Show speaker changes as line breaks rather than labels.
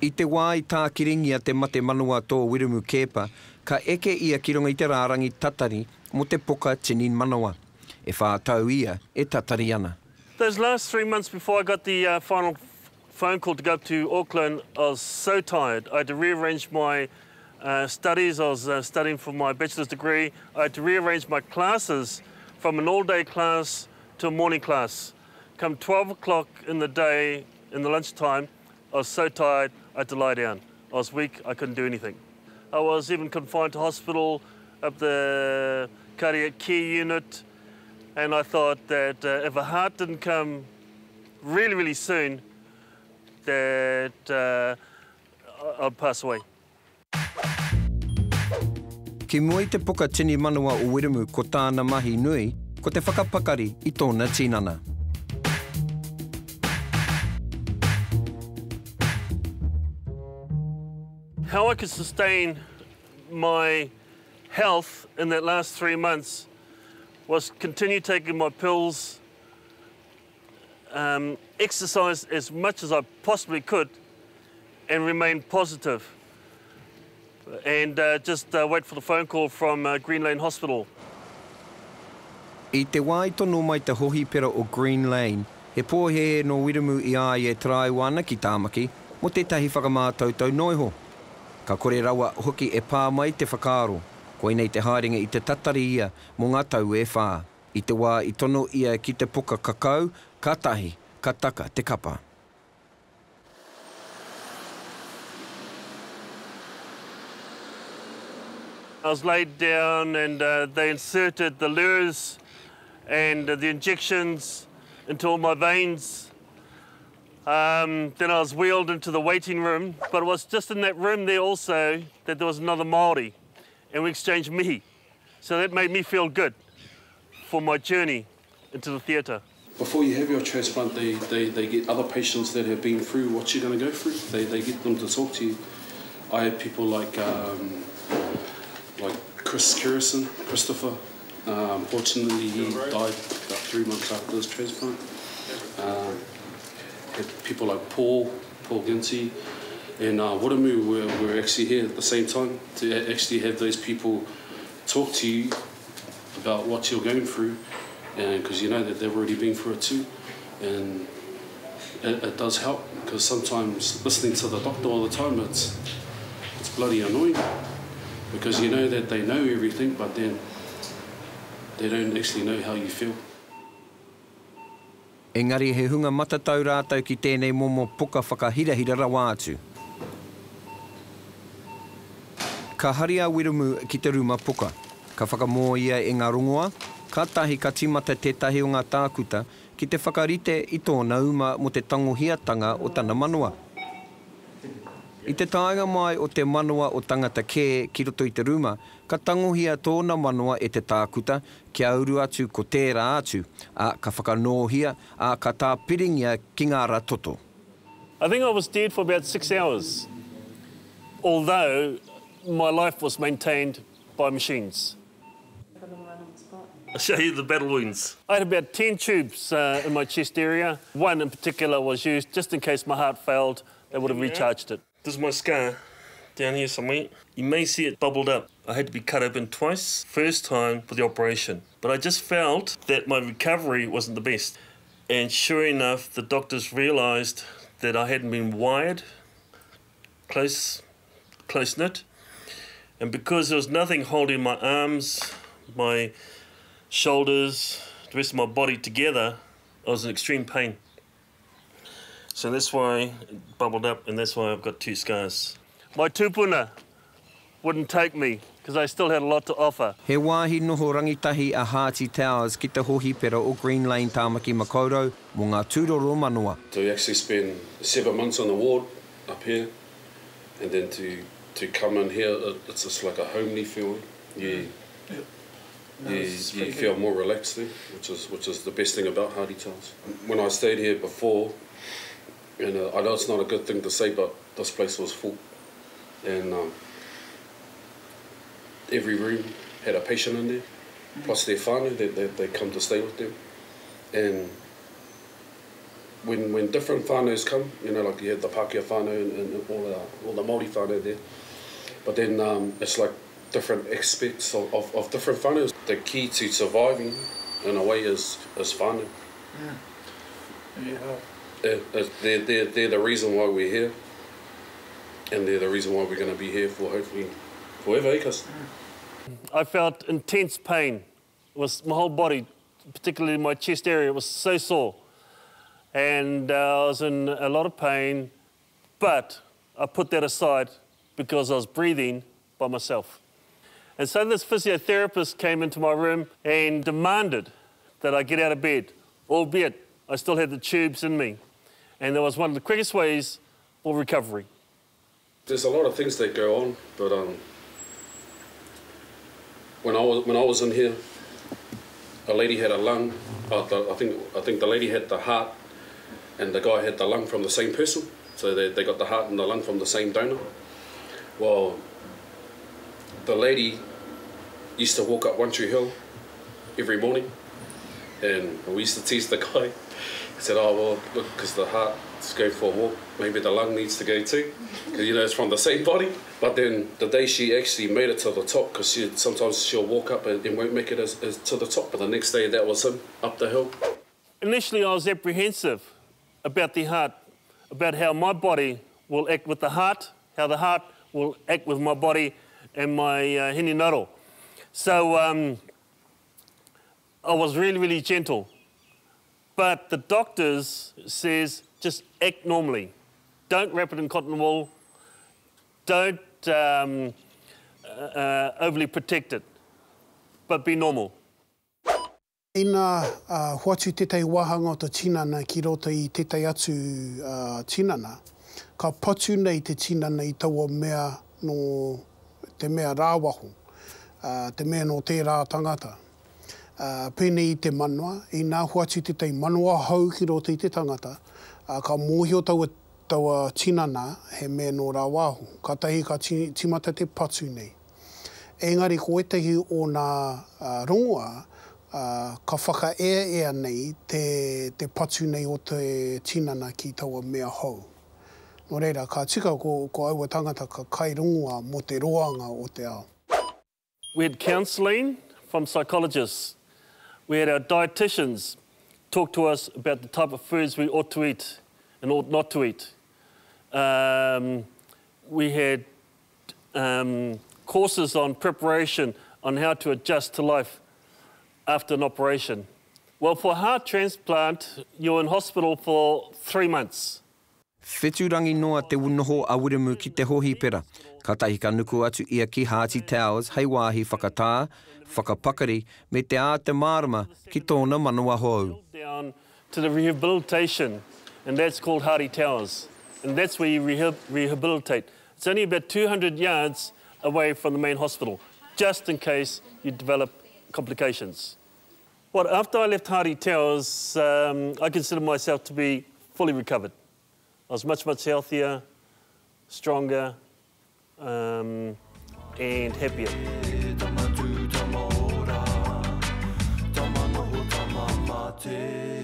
I te wā I tā kiringia te mate manua tō Wiremu Kepa, ka eke ia ki runga I te rārangi tatari mo te poka tinin manawa. E whātau ia e tatari ana.
Those last 3 months before I got the final phone call to go up to Auckland, I was so tired. I had to rearrange my studies. I was studying for my bachelor's degree. I had to rearrange my classes from an all-day class to a morning class. Come 12 o'clock in the day, in the lunchtime, I was so tired, I had to lie down. I was weak, I couldn't do anything. I was even confined to hospital up the cardiac care unit, and I thought that if a heart didn't come really, really soon, that I'd pass away.
Ki mua I te poka tini manua o Wiremu ko tāna mahi nui, ko te whakapakari I tōna tinana.
How I could sustain my health in that last 3 months was continue taking my pills, exercise as much as I possibly could, and remain positive. And just wait for the phone call from Greenlane Hospital.
I te wā I tono mai te hohi pera o Greenlane, he pōhe no Wiremu I a e traiwana ki tāmaki mo tētahi whakamātautau noiho. Ka kore rawa hoki e pā mai te whakaaro, koinei te haerenga I te tatari ia mo ngā tau e whā. I te wā I tono ia ki te poka kakau, ka tahi, ka taka te kapa.
I was laid down and they inserted the lures and the injections into all my veins. Then I was wheeled into the waiting room, but it was just in that room there also that there was another Māori, and we exchanged mihi. So that made me feel good for my journey into the theatre.
Before you have your transplant, they get other patients that have been through what you're going to go through. They get them to talk to you. I had people like Christopher. Fortunately, he died about 3 months after his transplant. Had people like Paul Ginty, and Wiremu were actually here at the same time to actually have those people talk to you about what you're going through, and because you know that they've already been through it too, and it does help, because sometimes listening to the doctor all the time, it's bloody annoying, because you know that they know everything, but then they don't actually know how you feel.
Engari he hunga matatau rātau ki tēnei momo poka whakahirahira rawa atu. Ka haria Wiremu ki te ruma poka, ka whakamō ia e ngā rongoa, ka tahi ka timata tētahi o ngā tākuta ki te whakarite I tōna uma mo te tangohiatanga o tana manua. I te tāinga mai o te manua o tangata kē ki roto I te ruma, ka tangohia tōna manua e te tākuta ki auru atu ko tērā atu, a ka whakanōhia, a ka tāpiringia ki ngā ratoto.
I think I was dead for about 6 hours, although my life was maintained by machines. I'll show you the battle wounds. I had about 10 tubes in my chest area. One in particular was used just in case my heart failed, they would have recharged it. This is my scar down here somewhere. You may see it bubbled up. I had to be cut open twice, first time for the operation. But I just felt that my recovery wasn't the best. And sure enough, the doctors realised that I hadn't been wired, close-knit. And because there was nothing holding my arms, my shoulders, the rest of my body together, I was in extreme pain. So that's why it bubbled up, and that's why I've got 2 scars. My tupuna wouldn't take me, because I still had a lot to offer.
He wāhi noho rangitahi a Hearty Towers ki te hohi pera o Greenlane tāmaki Makaurau mo ngā tūroro manua.
To actually spend 7 months on the ward up here, and then to come in here, it's just like a homely feeling. You feel more relaxed there, which is the best thing about Hearty Towers. When I stayed here before, and I know it's not a good thing to say, but this place was full. And every room had a patient in there, plus their whānau, they come to stay with them. And when different whānaus come, you know, like you had the Pākehā whānau and all the Māori whānau there, but then it's like different aspects of different whānaus. The key to surviving, in a way, is whānau. They're the reason why we're here, and they're the reason why we're going to be here for hopefully forever, because
I felt intense pain. It was my whole body, particularly my chest area, was so sore. And I was in a lot of pain, but I put that aside because I was breathing by myself. And so this physiotherapist came into my room and demanded that I get out of bed, albeit I still had the tubes in me. And that was one of the quickest ways for recovery.
There's a lot of things that go on, but when I was in here, a lady had a lung. I think the lady had the heart, and the guy had the lung from the same person. So they got the heart and the lung from the same donor. Well, the lady used to walk up One Tree Hill every morning, and we used to tease the guy. He said, "Oh well, look, because the heart's going for a walk, maybe the lung needs to go too, because you know it's from the same body." But then the day she actually made it to the top, because sometimes she'll walk up and won't make it as to the top, but the next day that was him up the hill. Initially, I was apprehensive about the heart, about how my body will act with the heart, how the heart will act with my body and my hini naro. So I was really, really gentle. But the doctors says just act normally. Don't wrap it in cotton wool. Don't overly protect it, but be normal.
Ina hoatu tētai wahanga o te tinana ki roto I tētai atu tinana, ka patu nei te tinana I taua mea no te mea rāwaho, te mea no tērā tangata. Pēnei I te manua, I nā hoatu tētai manua hau ki roto I te tangata, ka mōhio taua tinana he mea no rāwaho, ka tahi ka timata te patu nei. Engari ko etahi o nā rongoa, ka whakaea nei te patu nei o te tinana ki taua mea hau. Nō reira, ka tika ko aua tangata ka kai rongoa mo te roanga o te ao.
We had counselling from psychologists. We had our dietitians talk to us about the type of foods we ought to eat and ought not to eat. We had courses on preparation on how to adjust to life after an operation. Well, for heart transplant, you're in hospital for 3 months.
Wheturangi noa te unoho a Wiremu ki te hohi pera. Ka tahi ka nuku atu ia ki Hearty Towers, hei wāhi whakatā, whakapakari, me te ā te mārama ki tōna manua hou.
Down to the rehabilitation, and that's called Hearty Towers. And that's where you rehabilitate. It's only about 200 yards away from the main hospital, just in case you develop complications. Well, after I left Hearty Towers, I consider myself to be fully recovered. I was much, much healthier, stronger, and happier.
Te